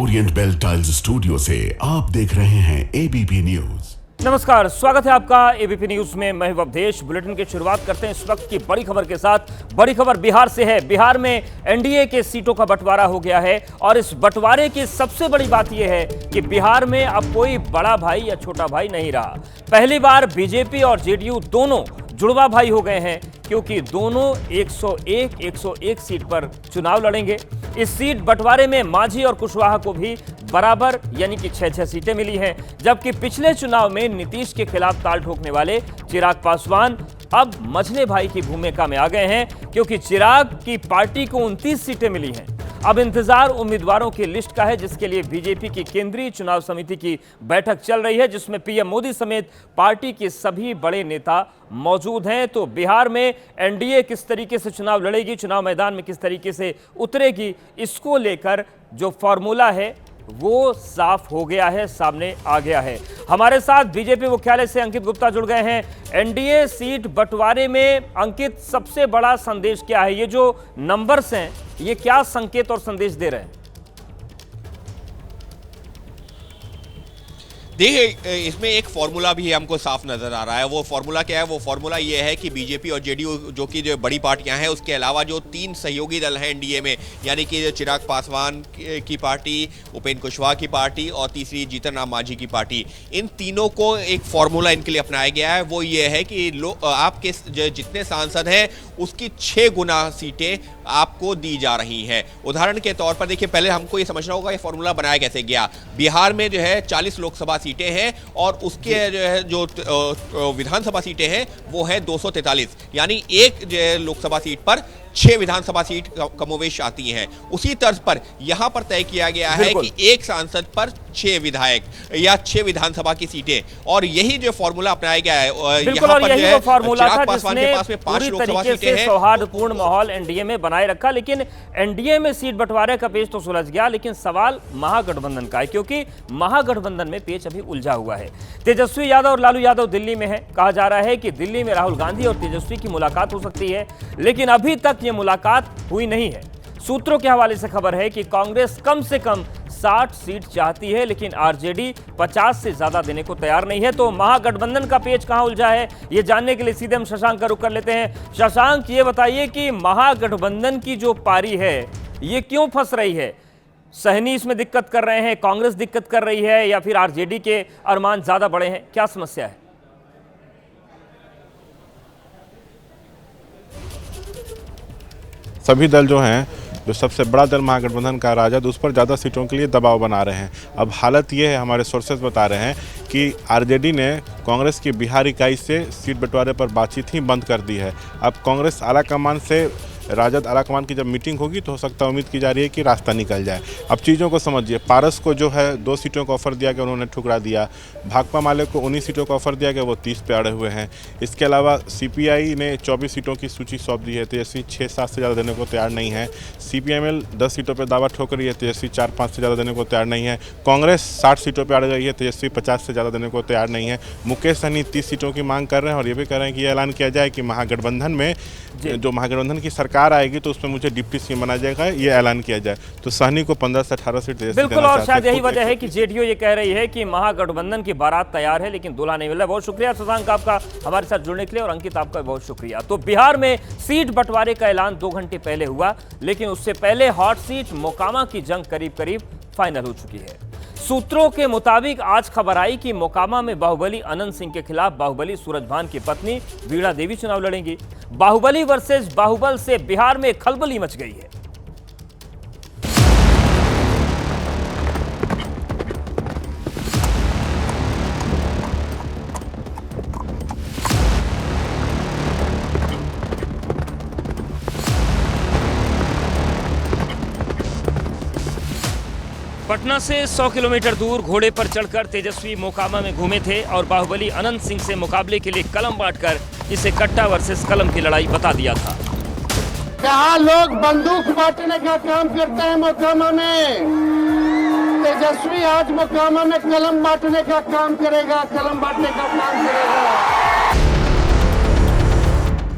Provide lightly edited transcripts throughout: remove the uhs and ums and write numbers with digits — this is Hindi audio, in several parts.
ओरिएंट बेल टाइल्स स्टूडियो से आप देख रहे हैं एबीपी न्यूज। नमस्कार, स्वागत है आपका एबीपी न्यूज में। मैं हूं अवधेश। बुलेटिन की शुरुआत करते हैं इस वक्त की बड़ी खबर के साथ। बड़ी खबर बिहार से है। बिहार में एनडीए के सीटों का बंटवारा हो गया है और इस बंटवारे की सबसे बड़ी बात यह है कि बिहार में अब कोई बड़ा भाई या छोटा भाई नहीं रहा। पहली बार बीजेपी और जेडीयू दोनों जुड़वा भाई हो गए हैं, क्योंकि दोनों 101 सीट पर चुनाव लड़ेंगे। इस सीट बंटवारे में मांझी और कुशवाहा को भी बराबर यानी कि 6-6 सीटें मिली हैं, जबकि पिछले चुनाव में नीतीश के खिलाफ ताल ठोकने वाले चिराग पासवान अब मझले भाई की भूमिका में आ गए हैं, क्योंकि चिराग की पार्टी को 29 सीटें मिली हैं। अब इंतजार उम्मीदवारों की लिस्ट का है, जिसके लिए बीजेपी की केंद्रीय चुनाव समिति की बैठक चल रही है, जिसमें पीएम मोदी समेत पार्टी के सभी बड़े नेता मौजूद हैं। तो बिहार में एनडीए किस तरीके से चुनाव लड़ेगी, चुनाव मैदान में किस तरीके से उतरेगी, इसको लेकर जो फॉर्मूला है वो साफ हो गया है, सामने आ गया है। हमारे साथ बीजेपी मुख्यालय से अंकित गुप्ता जुड़ गए हैं। एनडीए सीट बंटवारे में अंकित, सबसे बड़ा संदेश क्या है? ये जो नंबर्स हैं ये क्या संकेत और संदेश दे रहे हैं? देखिए, इसमें एक फॉर्मूला भी हमको साफ नजर आ रहा है। वो फॉर्मूला क्या है? वो फॉर्मूला ये है कि बीजेपी और जेडीयू जो कि जो बड़ी पार्टियां हैं, उसके अलावा जो 3 सहयोगी दल हैं एनडीए में, यानी कि चिराग पासवान की पार्टी, उपेंद्र कुशवाहा की पार्टी और तीसरी जीतन राम मांझी की पार्टी, इन तीनों को एक फॉर्मूला इनके लिए अपनाया गया है। वो ये है कि आपके जितने सांसद हैं उसकी 6 गुना सीटें आपको दी जा रही हैं। उदाहरण के तौर पर देखिए, पहले हमको ये समझना होगा ये फॉर्मूला बनाया कैसे गया। बिहार में जो है 40 लोकसभा सीटें हैं और उसके जो है जो विधानसभा सीटें हैं वो है 243, यानी एक जो है लोकसभा सीट पर 6 विधानसभा सीट कमोवेश आती हैं। उसी तर्ज पर यहां पर तय किया गया है कि एक सांसद पर 6 विधायक या 6 विधानसभा की सीटें, और यही जो फॉर्मूला अपनाया गया है। यहां पर जो है चिराग पासवान के पास में 5 लोकसभा सीटें हैं। सौहार्दपूर्ण माहौल एनडीए में बनाए रखा, लेकिन एनडीए में सीट बंटवारे का पेच तो सुलझ गया, लेकिन सवाल महागठबंधन का है, क्योंकि महागठबंधन में पेच अभी उलझा हुआ है। तेजस्वी यादव और लालू यादव दिल्ली में है। कहा जा रहा है कि दिल्ली में राहुल गांधी और तेजस्वी की मुलाकात हो सकती है, लेकिन अभी तक ये मुलाकात हुई नहीं है। सूत्रों के हवाले से खबर है कि कांग्रेस कम से कम 60 सीट चाहती है, लेकिन आरजेडी 50 से ज्यादा देने को तैयार नहीं है। तो महागठबंधन का पेच कहां उलझा है, ये जानने के लिए सीधे हम शशांक का रुख कर लेते हैं। शशांक, ये बताइए कि महागठबंधन की जो पारी है ये क्यों फंस रही है? सहनी इसमें दिक्कत कर रहे हैं, कांग्रेस दिक्कत कर रही है, या फिर आरजेडी के अरमान ज्यादा बड़े हैं? क्या समस्या है? सभी दल जो हैं, जो सबसे बड़ा दल महागठबंधन का राजद, उस पर ज़्यादा सीटों के लिए दबाव बना रहे हैं। अब हालत ये है, हमारे सोर्सेज बता रहे हैं कि आरजेडी ने कांग्रेस की बिहार इकाई से सीट बंटवारे पर बातचीत ही बंद कर दी है। अब कांग्रेस आलाकमान से राजद आलाकमान की जब मीटिंग होगी तो हो सकता है, उम्मीद की जा रही है कि रास्ता निकल जाए। अब चीज़ों को समझिए, पारस को जो है 2 सीटों का ऑफर दिया गया, उन्होंने ठुकरा दिया। भाकपा माले को 19 सीटों का ऑफर दिया गया, वो 30 पे अड़े हुए हैं। इसके अलावा सीपीआई ने 24 सीटों की सूची सौंप दी है, तेजस्वी 6-7 से ज़्यादा देने को तैयार नहीं है। सीपीएमएल 10 सीटों पर दावा ठोक रही है, तेजस्वी 4-5 से ज़्यादा देने को तैयार नहीं है। कांग्रेस 60 सीटों पर अड़ गई है, तेजस्वी 50 से ज़्यादा देने को तैयार नहीं है। मुकेश सहनी 30 सीटों की मांग कर रहे हैं और ये भी कह रहे हैं कि यह ऐलान किया जाए कि महागठबंधन में जो महागठबंधन की सरकार आएगी तो उसमें मुझे डिप्टी सीएम बना जाएगा, ये ऐलान किया जाए। तो सहनी को 15 से 18 सीट बिल्कुल, और शायद यही वजह है कि जेडीयू ये कह रही है कि महागठबंधन की बारात तैयार है, लेकिन दूल्हा नहीं मिला। बहुत शुक्रिया शशांक आपका हमारे साथ जुड़ने के लिए, और अंकित आपका बहुत शुक्रिया। तो बिहार में सीट बंटवारे का ऐलान 2 घंटे पहले हुआ, लेकिन उससे पहले हॉट सीट मोकामा की जंग करीब करीब फाइनल हो चुकी है। सूत्रों के मुताबिक आज खबर आई कि मोकामा में बाहुबली अनंत सिंह के खिलाफ बाहुबली सूरजभान की पत्नी वीणा देवी चुनाव लड़ेंगी। बाहुबली वर्सेस बाहुबल से बिहार में खलबली मच गई है। पटना से 100 किलोमीटर दूर घोड़े पर चढ़कर तेजस्वी मोकामा में घूमे थे और बाहुबली अनंत सिंह से मुकाबले के लिए कलम बांटकर इसे कट्टा वर्सेस कलम की लड़ाई बता दिया था। क्या लोग बंदूक बांटने का काम करते हैं मोकामा में? तेजस्वी आज मोकामा में कलम बांटने का काम करेगा, कलम बांटने का काम करेगा।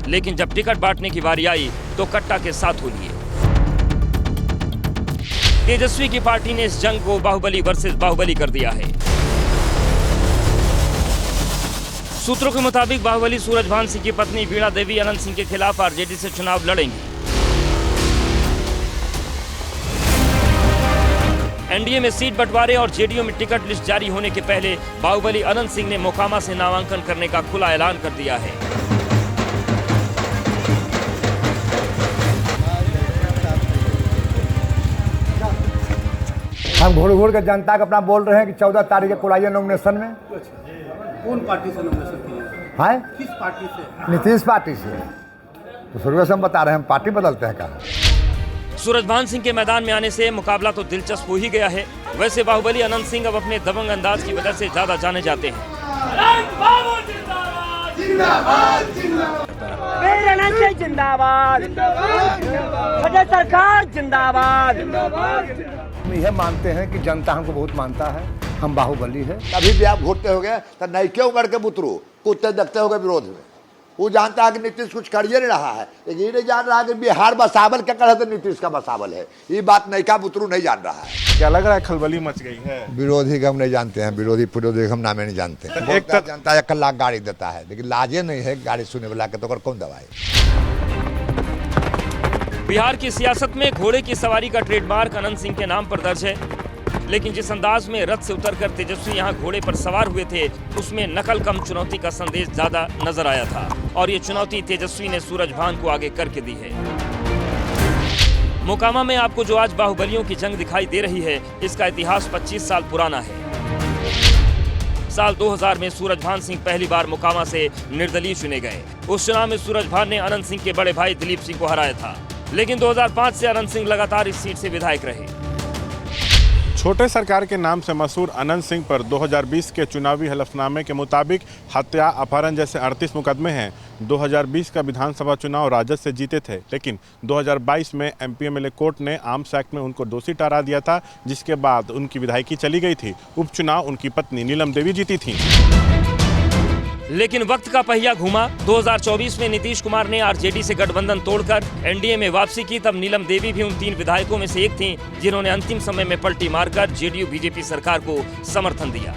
लेकिन जब टिकट बांटने की बारी आई तो कट्टा के साथ हो लिए। तेजस्वी की पार्टी ने इस जंग को बाहुबली वर्सेस बाहुबली कर दिया है। सूत्रों के मुताबिक बाहुबली सूरजभान सिंह की पत्नी वीणा देवी अनंत सिंह के खिलाफ आरजेडी से चुनाव लड़ेंगी। एनडीए में सीट बंटवारे और जेडीयू में टिकट लिस्ट जारी होने के पहले बाहुबली अनंत सिंह ने मोकामा से नामांकन करने का खुला ऐलान कर दिया है। हम घूर घूर के जनता को अपना बोल रहे हैं कि 14 तारीख को आइए नॉमिनेशन में। कौन पार्टी से नॉमिनेशन किया है? किस पार्टी से? नीतीश पार्टी से। तो शुरू से हम बता रहे हैं, हम पार्टी बदलते हैं कहाँ? सूरजभान सिंह के मैदान में आने से मुकाबला तो दिलचस्प हो ही गया है। वैसे बाहुबली अनंत सिंह अब अपने दबंग अंदाज की वजह से ज्यादा जाने जाते हैं। सरकार जिंदाबाद। हम यह मानते हैं कि जनता हमको बहुत मानता है, हम बाहुबली है। कभी भी आप घुटते हो गए तो नहीं क्यों उमड़ के बुतरू कुत्ते देखते हो गए विरोध में। वो जानता है कि नीतीश कुछ करिए नहीं रहा है, लेकिन ये नहीं जान रहा कि बिहार बसावल क्या कर तो नीतीश का बसावल है। ये बात नहीं का बुतरू नहीं जान रहा है। क्या लग रहा है खलबली मच गई है? विरोधी का हम नहीं जानते हैं, विरोधी हम नामे नहीं जानते हैं। एक तो जनता 1 लाख गाड़ी देता है, लेकिन लाजे नहीं है गाड़ी सुने वाला के, तो कौन दवाई। बिहार की सियासत में घोड़े की सवारी का ट्रेडमार्क अनंत सिंह के नाम पर दर्ज है, लेकिन जिस अंदाज में रथ से उतरकर तेजस्वी यहां घोड़े पर सवार हुए थे, उसमें नकल कम चुनौती का संदेश ज्यादा नजर आया था। और ये चुनौती तेजस्वी ने सूरजभान को आगे करके दी है। मोकामा में आपको जो आज बाहुबलियों की जंग दिखाई दे रही है, इसका इतिहास 25 साल पुराना है। साल 2000 में सूरजभान सिंह पहली बार मोकामा से निर्दलीय चुने गए। उस चुनाव में सूरजभान ने अनंत सिंह के बड़े भाई दिलीप सिंह को हराया था, लेकिन 2005 से अनंत सिंह लगातार इस सीट से विधायक रहे। छोटे सरकार के नाम से मशहूर अनंत सिंह पर 2020 के चुनावी हलफनामे के मुताबिक हत्या, अपहरण जैसे 38 मुकदमे हैं। 2020 का विधानसभा चुनाव राजद से जीते थे, लेकिन 2022 में एमपीएमएलए कोर्ट ने आर्म्स एक्ट में उनको दोषी ठहरा दिया था, जिसके बाद उनकी विधायकी चली गई थी। उपचुनाव उनकी पत्नी नीलम देवी जीती थी। लेकिन वक्त का पहिया घूमा। 2024 में नीतीश कुमार ने आरजेडी से गठबंधन तोड़कर एनडीए में वापसी की। तब नीलम देवी भी उन 3 विधायकों में से एक थीं, जिन्होंने अंतिम समय में पलटी मारकर जेडीयू बीजेपी सरकार को समर्थन दिया।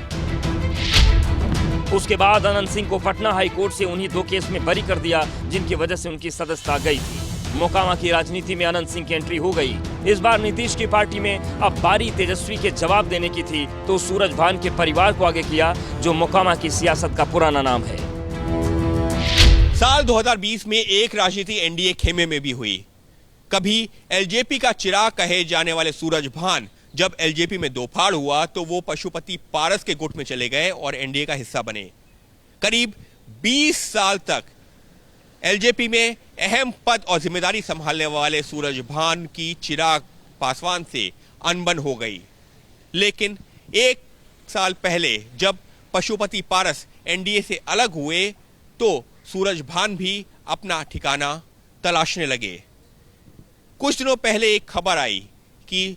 उसके बाद अनंत सिंह को पटना हाई कोर्ट से उन्हीं 2 केस में बरी कर दिया, जिनकी वजह से उनकी सदस्यता गई थी। मोकामा की राजनीति में अनंत सिंह की एंट्री हो गई। इस बार नीतीश की पार्टी में अब बारी तेजस्वी के जवाब देने की थी, तो सूरजभान के परिवार को आगे किया, जो मोकामा की सियासत का पुराना नाम है। साल 2020 में एक राजनीति एनडीए खेमे में भी हुई। कभी एलजेपी का चिराग कहे जाने वाले सूरजभान जब एलजेपी में दोफाड़ हुआ तो वो पशुपति पारस के गुट में चले गए और एनडीए का हिस्सा बने। करीब 20 साल तक एलजेपी में अहम पद और जिम्मेदारी संभालने वाले सूरजभान की चिराग पासवान से अनबन हो गई। लेकिन 1 साल पहले जब पशुपति पारस एनडीए से अलग हुए तो सूरजभान भी अपना ठिकाना तलाशने लगे। कुछ दिनों पहले एक खबर आई कि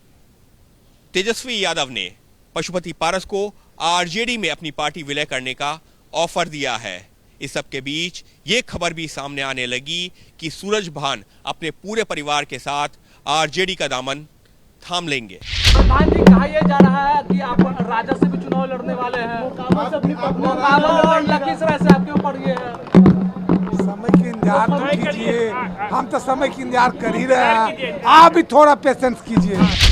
तेजस्वी यादव ने पशुपति पारस को आरजेडी में अपनी पार्टी विलय करने का ऑफर दिया है। इस सब के बीच ये खबर भी सामने आने लगी कि सूरजभान अपने पूरे परिवार के साथ आरजेडी का दामन थाम लेंगे। मान जी कहा यह जा रहा है कि आप राजद से भी चुनाव लड़ने वाले हैं। मोकामा और लखीसराय से आपके ऊपर ये है। समय की इंतजार तो कीजिए, हम तो समय की इंतजार कर ही रहे हैं। आप भी थोड़ा पेशेंस कीजिए।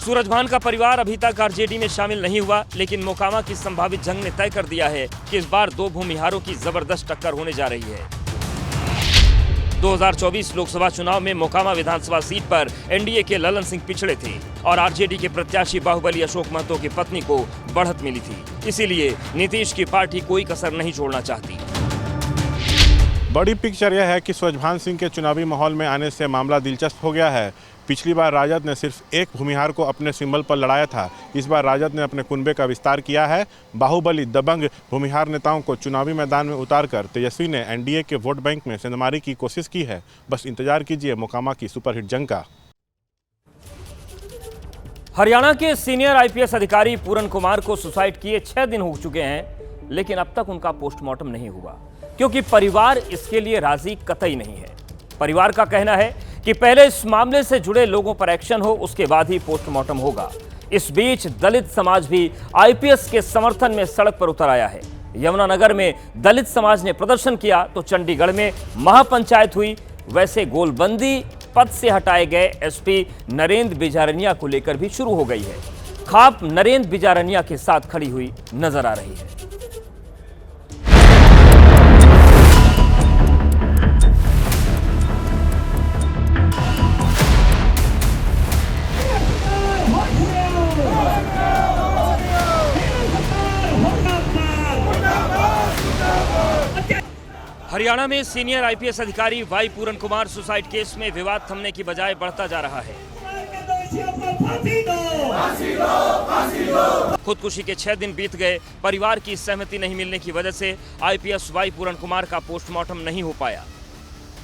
सूरजभान का परिवार अभी तक आरजेडी में शामिल नहीं हुआ, लेकिन मोकामा की संभावित जंग ने तय कर दिया है कि इस बार 2 भूमिहारों की जबरदस्त टक्कर होने जा रही है। 2024 लोकसभा चुनाव में मोकामा विधानसभा सीट पर एनडीए के ललन सिंह पिछड़े थे और आरजेडी के प्रत्याशी बाहुबली अशोक महतो की पत्नी को बढ़त मिली थी। इसीलिए नीतीश की पार्टी कोई कसर नहीं छोड़ना चाहती। बड़ी पिक्चर यह है कि सूरजभान सिंह के चुनावी माहौल में आने से मामला दिलचस्प हो गया है। पिछली बार राजद ने सिर्फ एक भूमिहार को अपने सिंबल पर लड़ाया था। इस बार राजद ने अपने कुनबे का विस्तार किया है। बाहुबली दबंग भूमिहार नेताओं को चुनावी मैदान में उतारकर तेजस्वी ने एनडीए के वोट बैंक में सेंधमारी की कोशिश की है। बस इंतजार कीजिए मोकामा की सुपरहिट जंग का। हरियाणा के सीनियर आईपीएस अधिकारी पूरन कुमार को सुसाइड किए 6 दिन हो चुके हैं, लेकिन अब तक उनका पोस्टमार्टम नहीं हुआ, क्योंकि परिवार इसके लिए राजी कतई नहीं है। परिवार का कहना है कि पहले इस मामले से जुड़े लोगों पर एक्शन हो, उसके बाद ही पोस्टमार्टम होगा। इस बीच दलित समाज भी आईपीएस के समर्थन में सड़क पर उतर आया है। यमुनानगर में दलित समाज ने प्रदर्शन किया तो चंडीगढ़ में महापंचायत हुई। वैसे गोलबंदी पद से हटाए गए एसपी नरेंद्र बिजारनिया को लेकर भी शुरू हो गई है। खाप नरेंद्र बिजारनिया के साथ खड़ी हुई नजर आ रही है। हरियाणा में सीनियर आईपीएस अधिकारी वाई पूरन कुमार सुसाइड केस में विवाद थमने की बजाय बढ़ता जा रहा है। खुदकुशी के 6 दिन बीत गए, परिवार की सहमति नहीं मिलने की वजह से आईपीएस वाई पूरन कुमार का पोस्टमार्टम नहीं हो पाया।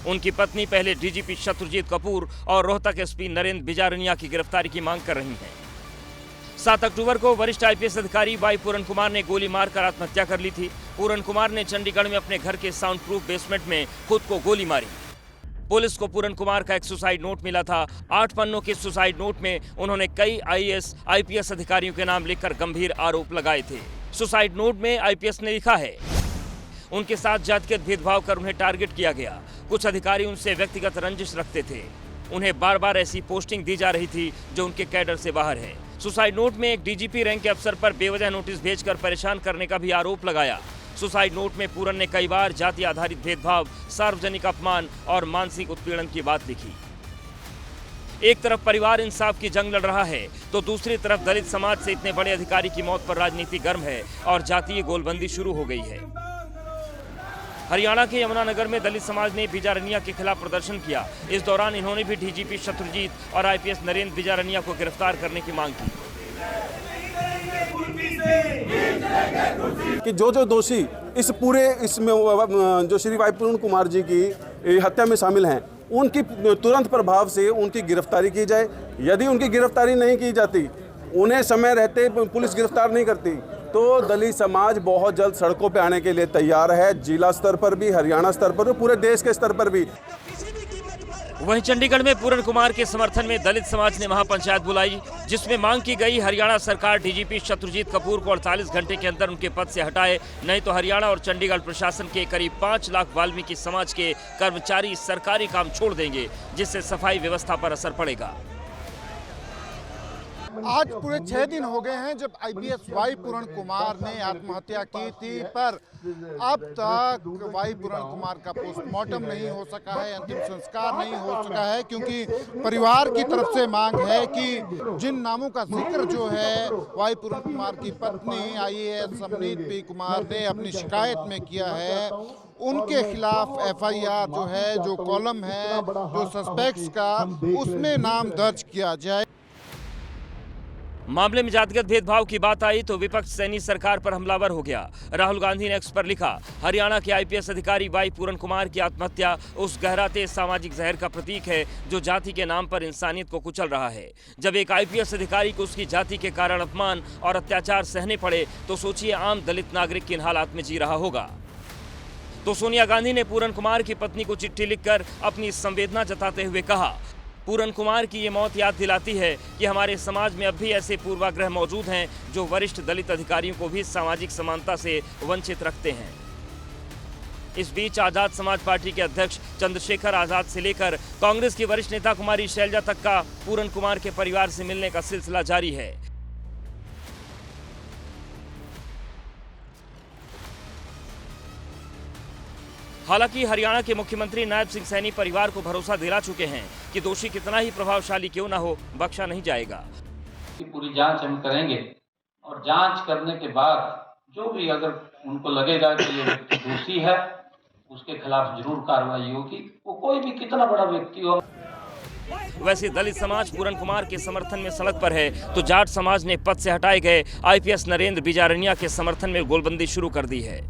उनकी पत्नी पहले डीजीपी शत्रुजीत कपूर और रोहतक एसपी नरेंद्र बिजारनिया की गिरफ्तारी की मांग कर रही हैं। 7 अक्टूबर को वरिष्ठ आईपीएस अधिकारी वाई पूरन कुमार ने गोली मारकर आत्महत्या कर ली थी। पूरन कुमार ने चंडीगढ़ में अपने घर के साउंड प्रूफ बेसमेंट में खुद को गोली मारी। पुलिस को पूरन कुमार का एक सुसाइड नोट मिला था। 8 पन्नों के सुसाइड नोट में उन्होंने कई आईएएस आईपीएस अधिकारियों के नाम लिखकर गंभीर आरोप लगाए थे। सुसाइड नोट में आईपीएस ने लिखा है, उनके साथ जातिगत भेदभाव कर उन्हें टारगेट किया गया। कुछ अधिकारी उनसे व्यक्तिगत रंजिश रखते थे। उन्हें बार बार ऐसी पोस्टिंग दी जा रही थी जो उनके कैडर से बाहर है। सुसाइड नोट में एक डीजीपी रैंक के अफसर पर बेवजह नोटिस भेजकर परेशान करने का भी आरोप लगाया। सुसाइड नोट में पूरन ने कई बार जाति आधारित भेदभाव, सार्वजनिक अपमान और मानसिक उत्पीड़न की बात लिखी। एक तरफ परिवार इंसाफ की जंग लड़ रहा है तो दूसरी तरफ दलित समाज से इतने बड़े अधिकारी की मौत पर राजनीति गर्म है और जातीय गोलबंदी शुरू हो गई है। हरियाणा के यमुनानगर में दलित समाज ने बिजारनिया के खिलाफ प्रदर्शन किया। इस दौरान इन्होंने भी डीजीपी शत्रुजीत और आईपीएस नरेंद्र बिजारनिया को गिरफ्तार करने की मांग की। कि जो दोषी इस पूरे इसमें जो श्री वाई पूरन कुमार जी की हत्या में शामिल हैं, उनकी तुरंत प्रभाव से उनकी गिरफ्तारी की जाए। यदि उनकी गिरफ्तारी नहीं की जाती, उन्हें समय रहते पुलिस गिरफ्तार नहीं करती, तो दलित समाज बहुत जल्द सड़कों पे आने के लिए तैयार है। जिला स्तर पर भी, हरियाणा स्तर पर भी, पूरे देश के स्तर पर भी। वहीं चंडीगढ़ में पूरन कुमार के समर्थन में दलित समाज ने महापंचायत बुलाई, जिसमें मांग की गई हरियाणा सरकार डीजीपी शत्रुजीत कपूर को 48 घंटे के अंदर उनके पद से हटाए, नहीं तो हरियाणा और चंडीगढ़ प्रशासन के करीब 5 लाख वाल्मीकि समाज के कर्मचारी सरकारी काम छोड़ देंगे, जिससे सफाई व्यवस्था पर असर पड़ेगा। आज पूरे 6 दिन हो गए हैं जब आईपीएस वाई पूरन कुमार ने आत्महत्या की थी, पर अब तक वाई पूरन कुमार का पोस्टमार्टम नहीं हो सका है, अंतिम संस्कार नहीं हो सका है, क्योंकि परिवार की तरफ से मांग है कि जिन नामों का जिक्र जो है वाई पूरन कुमार की पत्नी आईएएस समनीत पी कुमार ने अपनी शिकायत में किया है, उनके खिलाफ एफआईआर जो है, जो कॉलम है, जो सस्पेक्ट्स का, उसमें नाम दर्ज किया जाए। मामले में जातिगत भेदभाव की बात आई तो विपक्ष सैनी सरकार पर हमलावर हो गया। राहुल गांधी ने एक्स पर लिखा, हरियाणा के आईपीएस अधिकारी वाई पूरन कुमार की आत्महत्या उस गहराते सामाजिक जहर का प्रतीक है जो जाति के नाम पर इंसानियत को कुचल रहा है। जब एक आईपीएस अधिकारी को उसकी जाति के कारण अपमान और अत्याचार सहने पड़े तो सोचिए आम दलित नागरिक किन हालात में जी रहा होगा। तो सोनिया गांधी ने पूरन कुमार की पत्नी को चिट्ठी लिखकर अपनी संवेदना जताते हुए कहा, पूरन कुमार की ये मौत याद दिलाती है कि हमारे समाज में अब भी ऐसे पूर्वाग्रह मौजूद हैं जो वरिष्ठ दलित अधिकारियों को भी सामाजिक समानता से वंचित रखते हैं। इस बीच आजाद समाज पार्टी के अध्यक्ष चंद्रशेखर आजाद से लेकर कांग्रेस की वरिष्ठ नेता कुमारी शैलजा तक का पूरन कुमार के परिवार से मिलने का सिलसिला जारी है। हालांकि हरियाणा के मुख्यमंत्री नायब सिंह सैनी परिवार को भरोसा दिला चुके हैं कि दोषी कितना ही प्रभावशाली क्यों ना हो, बख्शा नहीं जाएगा। पूरी जांच हम करेंगे और जांच करने के बाद जो भी अगर उनको लगेगा कि ये व्यक्ति दोषी है, उसके खिलाफ जरूर कार्रवाई होगी, वो कोई भी कितना बड़ा व्यक्ति हो। वैसे दलित समाज पूरन कुमार के समर्थन में सड़क पर है तो जाट समाज ने पद से हटाए गए आईपीएस नरेंद्र बिजारनिया के समर्थन में गोलबंदी शुरू कर दी है।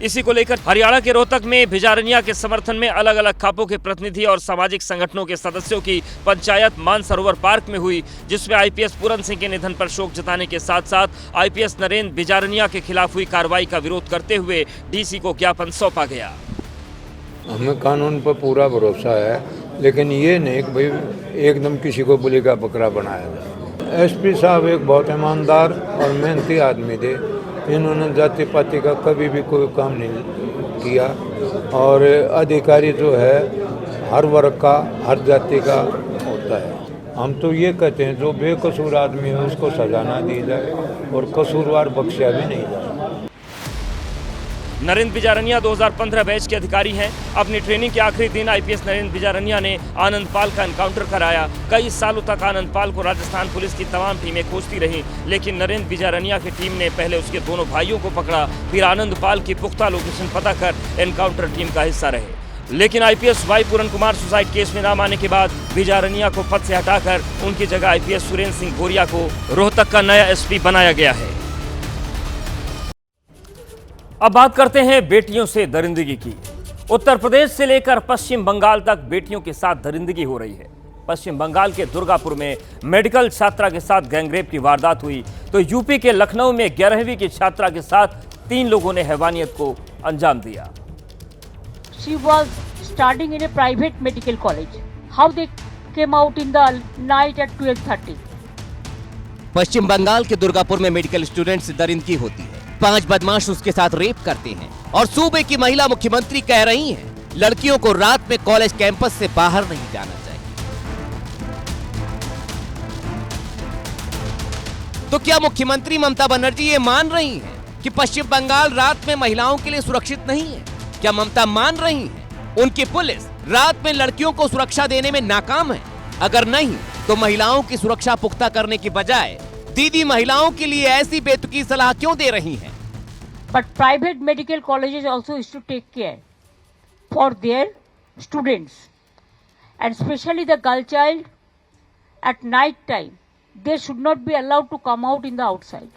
इसी को लेकर हरियाणा के रोहतक में बिजारनिया के समर्थन में अलग अलग खापों के प्रतिनिधि और सामाजिक संगठनों के सदस्यों की पंचायत मानसरोवर पार्क में हुई, जिसमें आईपीएस पूरन सिंह के निधन पर शोक जताने के साथ साथ आईपीएस नरेंद्र बिजारनिया के खिलाफ हुई कार्रवाई का विरोध करते हुए डीसी को ज्ञापन सौंपा गया। हमें कानून पर पूरा भरोसा है। लेकिन ये नहीं कि भाई एकदम किसी को बुली का बकरा बनाया जाए। एसपी साहब एक बहुत ईमानदार और मेहनती आदमी थे। इन्होंने जाति पाति का कभी भी कोई काम नहीं किया और अधिकारी जो है हर वर्ग का, हर जाति का होता है। हम तो ये कहते हैं जो बेकसूर आदमी है उसको सजा ना दी जाए और कसूरवार बख्शा भी नहीं जाए। नरेंद्र बिजारनिया 2015 बैच के अधिकारी हैं। अपनी ट्रेनिंग के आखिरी दिन आईपीएस नरेंद्र बिजारनिया ने आनंद पाल का एनकाउंटर कराया। कई सालों तक आनंद पाल को राजस्थान पुलिस की तमाम टीमें खोजती रहीं, लेकिन नरेंद्र बिजारनिया की टीम ने पहले उसके दोनों भाइयों को पकड़ा, फिर आनंद पाल की पुख्ता लोकेशन पता कर एनकाउंटर टीम का हिस्सा रहे। लेकिन आईपीएस वाई पूरन कुमार सुसाइड केस में नाम आने के बाद बिजारनिया को पद से हटाकर उनकी जगह आईपीएस सुरेंद्र सिंह गोरिया को रोहतक का नया एसपी बनाया गया है। अब बात करते हैं बेटियों से दरिंदगी की। उत्तर प्रदेश से लेकर पश्चिम बंगाल तक बेटियों के साथ दरिंदगी हो रही है। पश्चिम बंगाल के दुर्गापुर में मेडिकल छात्रा के साथ गैंगरेप की वारदात हुई, तो यूपी के लखनऊ में 11वीं की छात्रा के साथ 3 लोगों ने हैवानियत को अंजाम दिया। She was studying in a private medical college. How they came out in the night at 12:30? पश्चिम बंगाल के दुर्गापुर में मेडिकल स्टूडेंट से दरिंदगी होती है। 5 बदमाश उसके साथ रेप करते हैं और सूबे की महिला मुख्यमंत्री कह रही हैं, लड़कियों को रात में कॉलेज कैंपस से बाहर नहीं जाना चाहिए। तो क्या मुख्यमंत्री ममता बनर्जी ये मान रही हैं कि पश्चिम बंगाल रात में महिलाओं के लिए सुरक्षित नहीं है? क्या ममता मान रही हैं उनकी पुलिस रात में लड़कियों को सुरक्षा देने में नाकाम है? अगर नहीं तो महिलाओं की सुरक्षा पुख्ता करने की बजाय दीदी महिलाओं के लिए ऐसी बेतुकी सलाह क्यों दे रही हैं? But private medical colleges also is to take care for their students, and especially the girl child at night time. They should not be allowed to come out in the outside.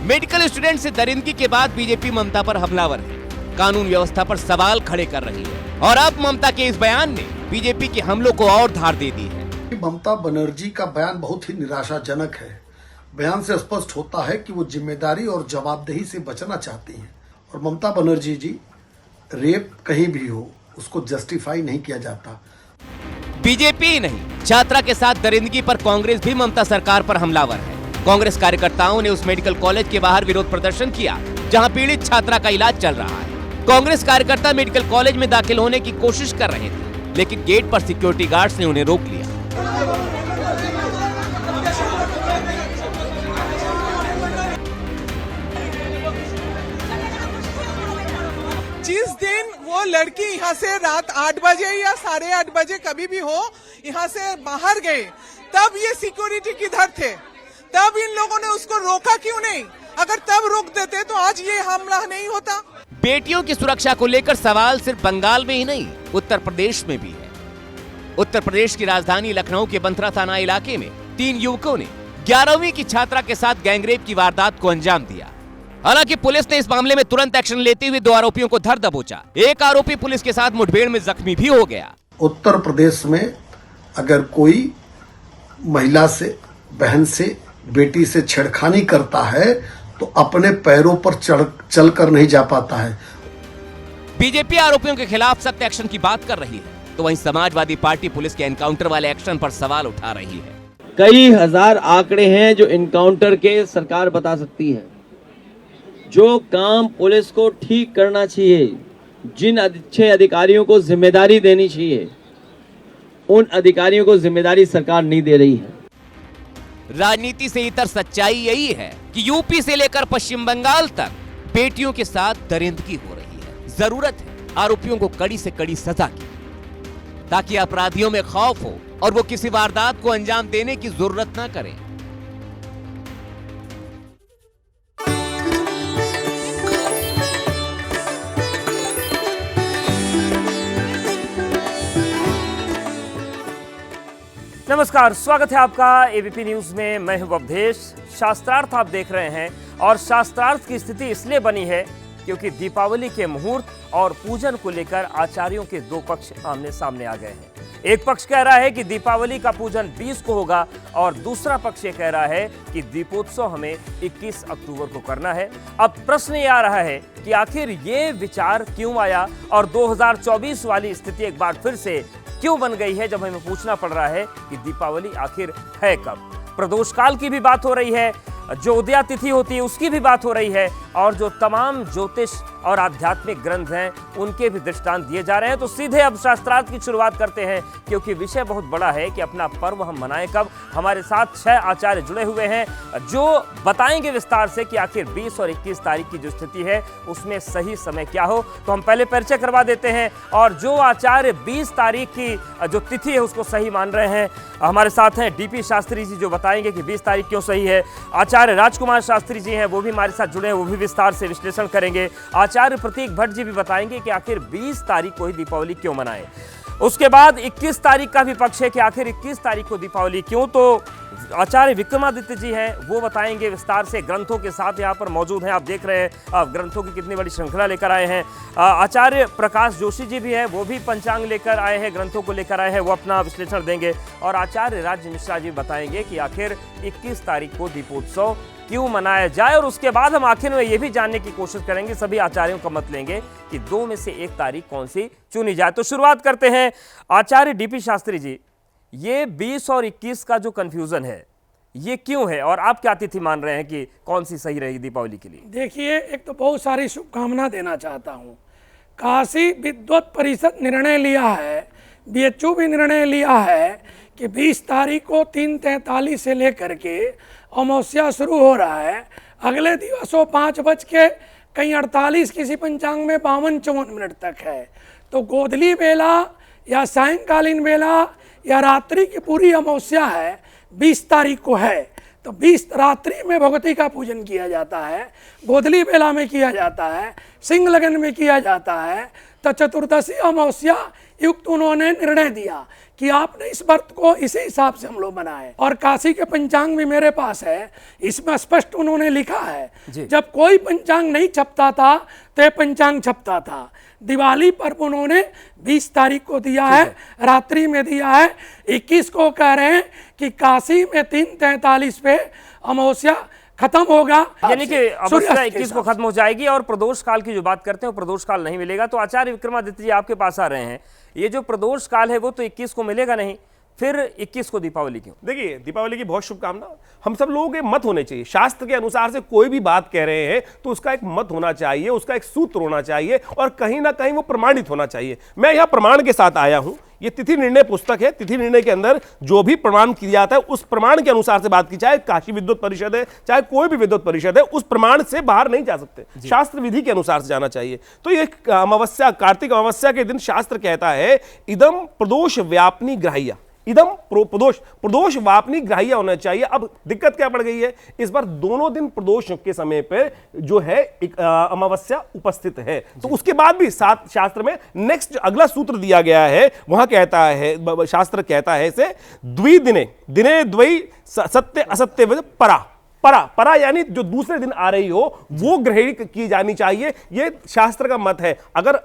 Medical student से दरिंदगी के बाद बीजेपी ममता पर हमलावर है, कानून व्यवस्था पर सवाल खड़े कर रही है और अब ममता के इस बयान ने बीजेपी के हमलों को और धार दे दी है। ममता बनर्जी का बयान बहुत ही निराशाजनक है। बयान से स्पष्ट होता है कि वो जिम्मेदारी और जवाबदेही से बचना चाहती हैं और ममता बनर्जी जी, रेप कहीं भी हो उसको जस्टिफाई नहीं किया जाता। बीजेपी नहीं, छात्रा के साथ दरिंदगी पर कांग्रेस भी ममता सरकार पर हमलावर है। कांग्रेस कार्यकर्ताओं ने उस मेडिकल कॉलेज के बाहर विरोध प्रदर्शन किया जहां पीड़ित छात्रा का इलाज चल रहा है। कांग्रेस कार्यकर्ता मेडिकल कॉलेज में दाखिल होने की कोशिश कर रहे थे, लेकिन गेट पर सिक्योरिटी गार्ड्स ने उन्हें रोक लिया। जिस दिन वो लड़की यहाँ से रात 8 बजे या 8:30 बजे कभी भी हो यहाँ से बाहर गए, तब ये सिक्योरिटी किधर थे? तब इन लोगों ने उसको रोका क्यों नहीं? अगर तब रोक देते तो आज ये हमला नहीं होता। बेटियों की सुरक्षा को लेकर सवाल सिर्फ बंगाल में ही नहीं, उत्तर प्रदेश में भी है। उत्तर प्रदेश की राजधानी लखनऊ के बंथरा थाना इलाके में 3 युवकों ने 11वीं की छात्रा के साथ गैंगरेप की वारदात को अंजाम दिया। हालांकि पुलिस ने इस मामले में तुरंत एक्शन लेते हुए 2 आरोपियों को धर दबोचा। एक आरोपी पुलिस के साथ मुठभेड़ में जख्मी भी हो गया। उत्तर प्रदेश में अगर कोई महिला से, बहन से, बेटी से छेड़खानी करता है तो अपने पैरों पर चल कर नहीं जा पाता है। बीजेपी आरोपियों के खिलाफ सख्त एक्शन की बात कर रही है, तो वहीं समाजवादी पार्टी पुलिस के एनकाउंटर वाले एक्शन पर सवाल उठा रही है। कई हजार आंकड़े हैं जो एनकाउंटर के सरकार बता सकती है। जो काम पुलिस को ठीक करना चाहिए, जिन अच्छे अधिकारियों को जिम्मेदारी देनी चाहिए, उन अधिकारियों को जिम्मेदारी सरकार नहीं दे रही है। राजनीति से इतर सच्चाई यही है कि यूपी से लेकर पश्चिम बंगाल तक बेटियों के साथ दरिंदगी हो रही है। जरूरत है आरोपियों को कड़ी से कड़ी सजा की, ताकि अपराधियों में खौफ हो और वो किसी वारदात को अंजाम देने की जरूरत ना करें। नमस्कार, स्वागत है आपका एबीपी न्यूज में। मैं हूं अवधेश। शास्त्रार्थ आप देख रहे हैं और शास्त्रार्थ की स्थिति इसलिए बनी है क्योंकि दीपावली के मुहूर्त और पूजन को लेकर आचार्यों के 2 पक्ष आमने सामने आ गए हैं। एक पक्ष कह रहा है कि दीपावली का पूजन 20 को होगा और दूसरा पक्ष ये कह रहा है कि दीपोत्सव हमें 21 अक्टूबर को करना है। अब प्रश्न ये आ रहा है कि आखिर ये विचार क्यों आया और 2024 वाली स्थिति एक बार फिर से क्यों बन गई है, जब हमें पूछना पड़ रहा है कि दीपावली आखिर है कब। प्रदोष काल की भी बात हो रही है, जो उदया तिथि होती है उसकी भी बात हो रही है और जो तमाम ज्योतिष और आध्यात्मिक ग्रंथ हैं उनके भी दृष्टांत दिए जा रहे हैं। तो सीधे अब शास्त्रार्थ की शुरुआत करते हैं, क्योंकि विषय बहुत बड़ा है कि अपना पर्व हम मनाएं कब। हमारे साथ 6 आचार्य जुड़े हुए हैं जो बताएंगे विस्तार से कि आखिर 20 और 21 तारीख की जो स्थिति है उसमें सही समय क्या हो। तो हम पहले परिचय करवा देते हैं और जो आचार्य 20 तारीख की जो तिथि है उसको सही मान रहे हैं, हमारे साथ हैं डीपी शास्त्री जी जो बताएंगे कि 20 तारीख क्यों सही है। आचार्य राजकुमार शास्त्री जी हैं, वो भी हमारे साथ जुड़े हैं, वो भी विस्तार से विश्लेषण करेंगे। आचार्य प्रतीक भट्ट जी भी बताएंगे कि आखिर 20 तारीख को ही दीपावली क्यों मनाएं। उसके बाद 21 तारीख का भी पक्ष है कि आखिर 21 तारीख को दीपावली क्यों। तो आचार्य विक्रमादित्य जी हैं, वो बताएंगे विस्तार से, ग्रंथों के साथ यहाँ पर मौजूद हैं। आप देख रहे हैं ग्रंथों की कितनी बड़ी श्रृंखला लेकर आए हैं। आचार्य प्रकाश जोशी जी भी हैं, वो भी पंचांग लेकर आए हैं, ग्रंथों को लेकर आए हैं, वो अपना विश्लेषण देंगे। और आचार्य राज्य मिश्रा जी बताएंगे कि आखिर 21 तारीख को दीपोत्सव क्यों मनाया जाए। और उसके बाद हम आखिर में ये भी जानने की कोशिश करेंगे, सभी आचार्यों का मत लेंगे कि 2 में से 1 तारीख कौन सी चुनी जाए। तो शुरुआत करते हैं आचार्य डीपी शास्त्री जी, ये 20 और 21 का जो कंफ्यूजन है ये क्यों है और आप क्या तिथि मान रहे हैं कि कौन सी सही रहेगी दीपावली के लिए? देखिए, एक तो बहुत सारी शुभकामना देना चाहता हूँ। काशी विद्वत परिषद निर्णय लिया है, बीएचयू भी निर्णय लिया है कि 20 तारीख को 3:43 से लेकर के अमावस्या शुरू हो रहा है। अगले दिवसों 5:48 किसी पंचांग में 52-54 तक है। तो गोधली बेला या सायंकालीन बेला या रात्रि की पूरी अमावस्या है, 20 तारीख को है। तो 20 रात्रि में भगवती का पूजन किया जाता है, गोधली बेला में किया जाता है, सिंह लगन में किया जाता है। तो चतुर्दशी अमावस्या युक्त उन्होंने निर्णय दिया कि आपने इस व्रत को इसी हिसाब से हम लोग बनाए। और काशी के पंचांग भी मेरे पास है, इसमें स्पष्ट उन्होंने लिखा है जब कोई पंचांग नहीं छपता था तो पंचांग छपता था। दिवाली पर उन्होंने 20 तारीख को दिया है, रात्रि में दिया है। 21 को कह रहे हैं कि काशी में 3:43 पे अमावस्या खत्म होगा, यानी कि अमावस्या 21 को खत्म हो जाएगी। और प्रदोष काल की जो बात करते हैं वो प्रदोष काल नहीं मिलेगा। तो आचार्य विक्रमादित्य जी आपके पास आ रहे हैं, ये जो प्रदोष काल है वो तो 21 को मिलेगा नहीं, फिर 21 को दीपावली क्यों? देखिए, दीपावली की बहुत शुभकामना। हम सब लोगों के मत होने चाहिए। शास्त्र के अनुसार से कोई भी बात कह रहे हैं तो उसका एक मत होना चाहिए, उसका एक सूत्र होना चाहिए और कहीं ना कहीं वो प्रमाणित होना चाहिए। मैं यहाँ प्रमाण के साथ आया हूँ। ये तिथि निर्णय पुस्तक है। तिथि निर्णय के अंदर जो भी प्रमाण किया जाता है उस प्रमाण के अनुसार से बात की, चाहे काशी विद्वत परिषद है, चाहे कोई भी विद्वत परिषद है, उस प्रमाण से बाहर नहीं जा सकते। शास्त्र विधि के अनुसार से जाना चाहिए। तो ये अमावस्या, कार्तिक अमावस्या के दिन शास्त्र कहता है इदम प्रदोष व्यापनी ग्राह्या, इदम प्रदोष वापनी ग्राह्य होना चाहिए। अब दिक्कत क्या पड़ गई है, इस बार दोनों दिन प्रदोष के समय पर जो है अमावस्या उपस्थित है। तो उसके बाद भी साथ शास्त्र में नेक्स्ट अगला सूत्र दिया गया है, वहां कहता है, शास्त्र कहता है इसे द्विदिने दिने द्वई सत्य असत्य परा परा परा यानी जो दूसरे दिन आ रही हो वो ग्रहण की जानी चाहिए। ये शास्त्र का मत है। अगर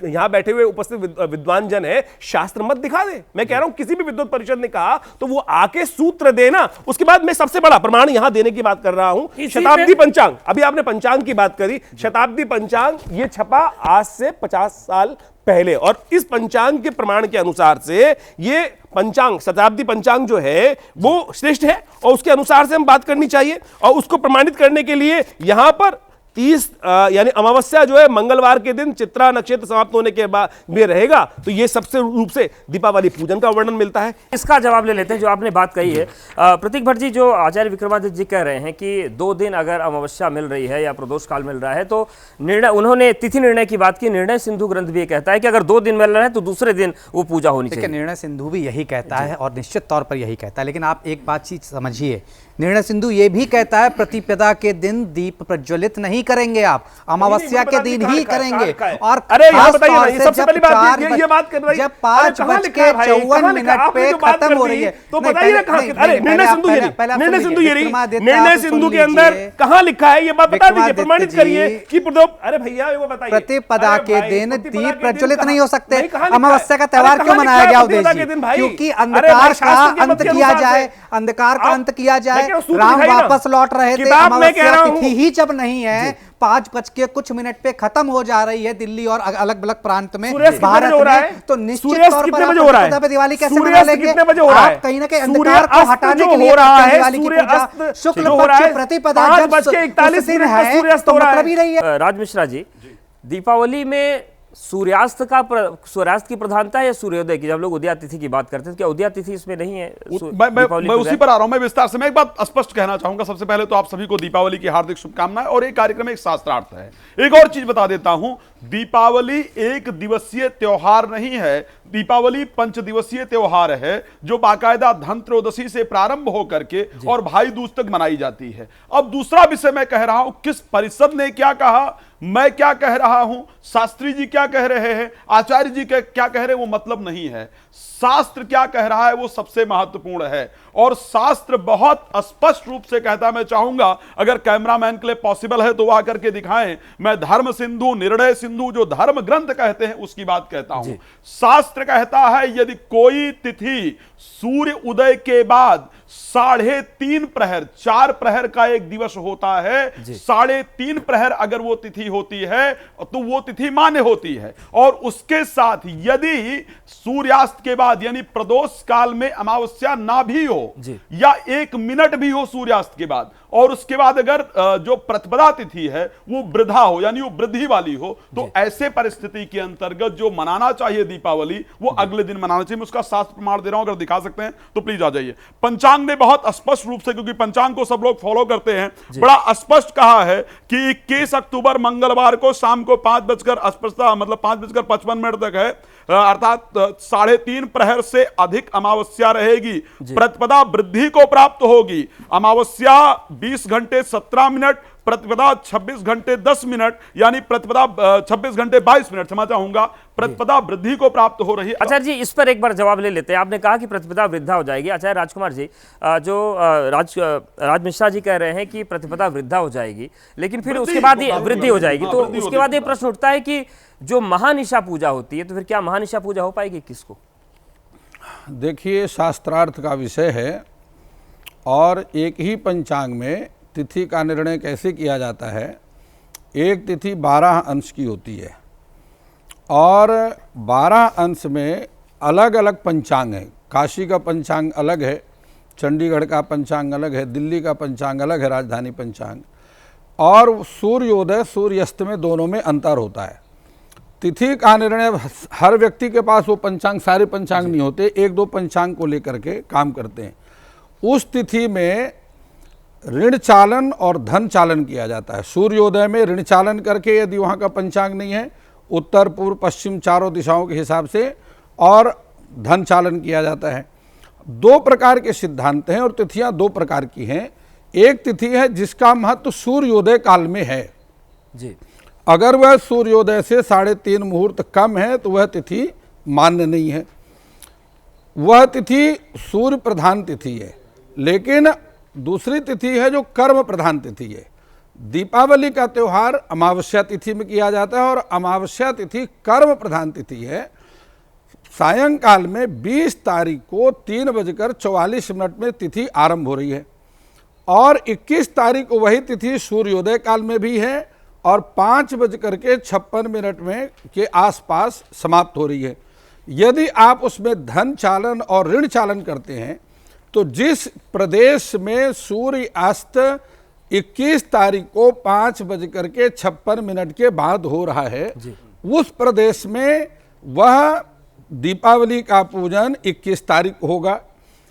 यहां बैठे हुए उपस्थित विद्वान जन है, शास्त्र मत दिखा दे। मैं कह रहा हूं किसी भी विद्वत परिषद ने कहा तो वो आके सूत्र देना। उसके बाद मैं सबसे बड़ा प्रमाण यहां देने की बात कर रहा हूं, शताब्दी पंचांग। अभी आपने पंचांग की बात करी, शताब्दी पंचांग ये छपा आज से 50 साल पहले और इस पंचांग के प्रमाण के अनुसार से ये पंचांग, शताब्दी पंचांग जो है वो श्रेष्ठ है और उसके अनुसार से हम बात करनी चाहिए। और उसको प्रमाणित करने के लिए यहां पर 30 यानी अमावस्या जो है मंगलवार के दिन चित्रा नक्षत्र समाप्त होने के बाद में रहेगा। तो ये सबसे रूप से दीपावली पूजन का वर्णन मिलता है। इसका जवाब ले लेते हैं जो आपने बात कही है। प्रतीक भट्ट जी, जो आचार्य विक्रमादित्य जी कह रहे हैं कि 2 दिन अगर अमावस्या मिल रही है या प्रदोष काल मिल रहा है तो निर्णय, उन्होंने तिथि निर्णय की बात की। निर्णय सिंधु ग्रंथ भी ये कहता है कि अगर 2 दिन मिल रहा है तो दूसरे दिन वो पूजा होनी चाहिए। निर्णय सिंधु भी यही कहता है और निश्चित तौर पर यही कहता है। लेकिन आप एक बात चीज समझिए, निर्णय सिंधु ये भी कहता है प्रतिपदा के दिन दीप प्रज्वलित नहीं करेंगे आप, अमावस्या के दिन ही करेंगे। और अरे खास बताइए तौर ना, से सबसे जब पहली बात ये बात कर रही, जब 5:54 पे खत्म हो रही है, तो बताइए ना कहां, अरे निर्णय सिंधु के अंदर कहां लिखा है ये बात बता दीजिए, प्रमाणित करिए कि अरे भैया वो बताइए, प्रतिपदा के दिन दीप प्रज्वलित नहीं हो सकते। अमावस्या का त्योहार क्यों मनाया गया उद्देश्य? क्योंकि अंधकार का अंत किया जाए, अंधकार का अंत किया जाए। राम वापस लौट रहे थे, अमावस्या तिथि ही जब नहीं है, 5:00 पे खत्म हो जा रही है दिल्ली और अलग अलग प्रांत में भारत में, तो निश्चित तौर पर आप दिवाली कैसे मना लेंगे? आप कहीं ना कहीं अंधकार को हटाने के लिए दिवाली की पूजा शुक्ल पक्ष प्रतिपदा जब 41 दिन है तो मतलब ही नहीं है। राज मिश्रा जी, दीपावली में सूर्यास्त की प्रधानता है या सूर्योदय की? जब लोग उदया तिथि की बात करते हैं, क्या उदया तिथि इसमें नहीं है? मैं उसी पर आ रहा हूं, मैं विस्तार से मैं एक बात स्पष्ट कहना चाहूंगा। सबसे पहले तो आप सभी को दीपावली की हार्दिक शुभकामनाएं, और एक कार्यक्रम एक शास्त्रार्थ है। एक और चीज बता देता हूं, दीपावली एक दिवसीय त्योहार नहीं है, दीपावली 5 दिवसीय त्योहार है, जो बाकायदा धनत्रयोदशी से प्रारंभ होकर के और भाई दूज तक मनाई जाती है। अब दूसरा विषय मैं कह रहा हूं, किस परिषद ने क्या कहा, मैं क्या कह रहा हूं, शास्त्री जी क्या कह रहे हैं, आचार्य जी क्या कह रहे हैं, वो मतलब नहीं है। शास्त्र क्या कह रहा है वो सबसे महत्वपूर्ण है, और शास्त्र बहुत स्पष्ट रूप से कहता है। मैं चाहूंगा अगर कैमरामैन के लिए पॉसिबल है तो वो आकर के दिखाएं। मैं धर्म सिंधु, निर्णय सिंधु जो धर्म ग्रंथ कहते हैं उसकी बात कहता हूं। शास्त्र कहता है यदि कोई तिथि सूर्य उदय के बाद 3.5 प्रहर, 4 प्रहर का एक दिवस होता है, 3.5 प्रहर अगर वो तिथि होती है तो वो तिथि मान्य होती है। और उसके साथ यदि सूर्यास्त के बाद यानी प्रदोष काल में अमावस्या ना भी हो या 1 मिनट भी हो सूर्यास्त के बाद, और उसके बाद अगर जो प्रतिपदा तिथि है वो वृद्धा हो यानी वो वृद्धि वाली हो, तो ऐसे परिस्थिति के अंतर्गत जो मनाना चाहिए दीपावली वो अगले दिन मनाना चाहिए। मैं उसका शास्त्र प्रमाण दे रहा हूं, अगर दिखा सकते हैं तो प्लीज आ जाइए। पंचांग ने बहुत स्पष्ट रूप से, क्योंकि पंचांग को सब लोग फॉलो करते हैं, बड़ा स्पष्ट कहा है कि 21 अक्टूबर मंगलवार को शाम को 5:55 तक है, अर्थात 3.5 प्रहर से अधिक अमावस्या रहेगी, प्रतिपदा वृद्धि को प्राप्त होगी। अमावस्या 20 घंटे 17 मिनट, प्रतिपदा 26 घंटे 10 मिनट, यानी प्रतिपदा 26 घंटे 22 मिनट, क्षमा चाहूंगा, प्रतिपदा वृद्धि को प्राप्त हो रही है। आचार्य जी, इस पर एक बार जवाब ले लेते हैं। आपने कहा कि प्रतिपदा वृद्धा हो जाएगी। आचार्य राजकुमार जी, जो राज मिश्रा जी कह रहे हैं कि प्रतिपदा वृद्धा हो जाएगी, लेकिन फिर उसके बाद ये वृद्धि हो जाएगी, तो उसके बाद ये प्रश्न उठता है कि जो महानिशा पूजा होती है, तो फिर क्या महानिशा पूजा हो पाएगी किसको? देखिए, शास्त्रार्थ का विषय है, और एक ही पंचांग में तिथि का निर्णय कैसे किया जाता है। एक तिथि 12 अंश की होती है, और 12 अंश में अलग अलग पंचांग है। काशी का पंचांग अलग है, चंडीगढ़ का पंचांग अलग है, दिल्ली का पंचांग अलग है, राजधानी पंचांग, और सूर्योदय सूर्यास्त में दोनों में अंतर होता है। तिथि का निर्णय हर व्यक्ति के पास वो पंचांग, सारे पंचांग नहीं होते, 1-2 पंचांग को लेकर के काम करते हैं। उस तिथि में ऋण चालन और धन चालन किया जाता है। सूर्योदय में ऋण चालन करके, यदि वहाँ का पंचांग नहीं है, उत्तर पूर्व पश्चिम चारों दिशाओं के हिसाब से, और धन चालन किया जाता है। 2 प्रकार के सिद्धांत हैं, और तिथियां 2 प्रकार की हैं। एक तिथि है जिसका महत्व सूर्योदय काल में है जी, अगर वह सूर्योदय से 3.5 मुहूर्त कम है तो वह तिथि मान्य नहीं है, वह तिथि सूर्य प्रधान तिथि है। लेकिन दूसरी तिथि है जो कर्म प्रधान तिथि है। दीपावली का त्यौहार अमावस्या तिथि में किया जाता है, और अमावस्या तिथि कर्म प्रधान तिथि है। सायंकाल में 20 तारीख को 3:44 में तिथि आरंभ हो रही है, और 21 तारीख को वही तिथि सूर्योदय काल में भी है, और 5:56 में के आसपास समाप्त हो रही है। यदि आप उसमें धन चालन और ऋण चालन करते हैं, तो जिस प्रदेश में सूर्य अस्त 21 तारीख को 5:56 के बाद हो रहा है, उस प्रदेश में वह दीपावली का पूजन 21 तारीख को होगा।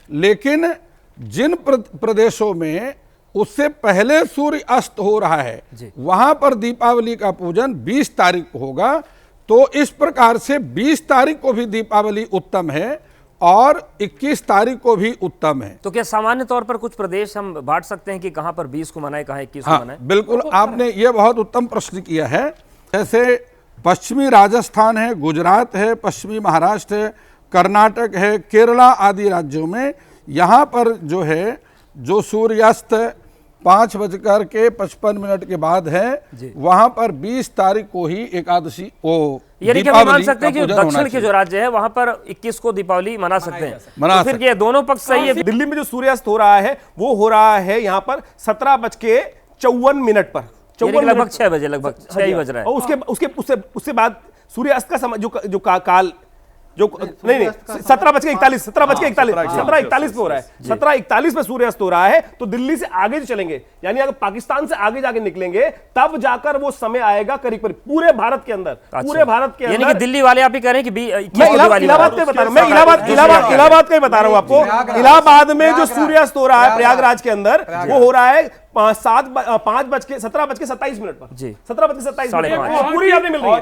लेकिन जिन प्रदेशों में उससे पहले सूर्य अस्त हो रहा है, वहां पर दीपावली का पूजन 20 तारीख को होगा। तो इस प्रकार से 20 तारीख को भी दीपावली उत्तम है, और 21 तारीख को भी उत्तम है। तो क्या सामान्य तौर पर कुछ प्रदेश हम बांट सकते हैं कि कहां पर 20 को मनाए, कहां 21 को मनाए? बिल्कुल, आपने ये बहुत उत्तम प्रश्न किया है। जैसे पश्चिमी राजस्थान है, गुजरात है, पश्चिमी महाराष्ट्र है, कर्नाटक है, केरला आदि राज्यों में यहाँ पर जो है जो सूर्यास्त 5:55 के बाद है, वहां पर 20 तारीख को ही एकादशी यानी कि हम मान सकते हैं कि दक्षिण के जो राज्य है वहां पर 21 को दीपावली मना सकते हैं। तो फिर ये दोनों पक्ष सही है। दिल्ली में जो सूर्यास्त हो रहा है वो हो रहा है यहाँ पर 17:54 पर, लगभग 6 बजे, लगभग 6 ही बज रहा है। और उसके बाद सूर्यास्त का समय जो काल जो नहीं 17:41 17:41 पे हो रहा है, 17:41 पे सूर्यास्त हो रहा है। तो दिल्ली से आगे जो चलेंगे, यानी अगर पाकिस्तान से आगे जाके निकलेंगे तब जाकर वो समय आएगा करीब करीब पूरे भारत के अंदर। पूरे भारत के अंदर, यानी कि दिल्ली वाले आप ही कह रहे हैं कि मैं इलाहाबाद का बता रहा हूं, मैं इलाहाबाद का ही बता रहा हूं आपको। इलाहाबाद में जो सूर्यास्त हो रहा है प्रयागराज के अंदर, वो हो रहा है 17:27 पर जी, 17:27 पूरी आपने मिल रही है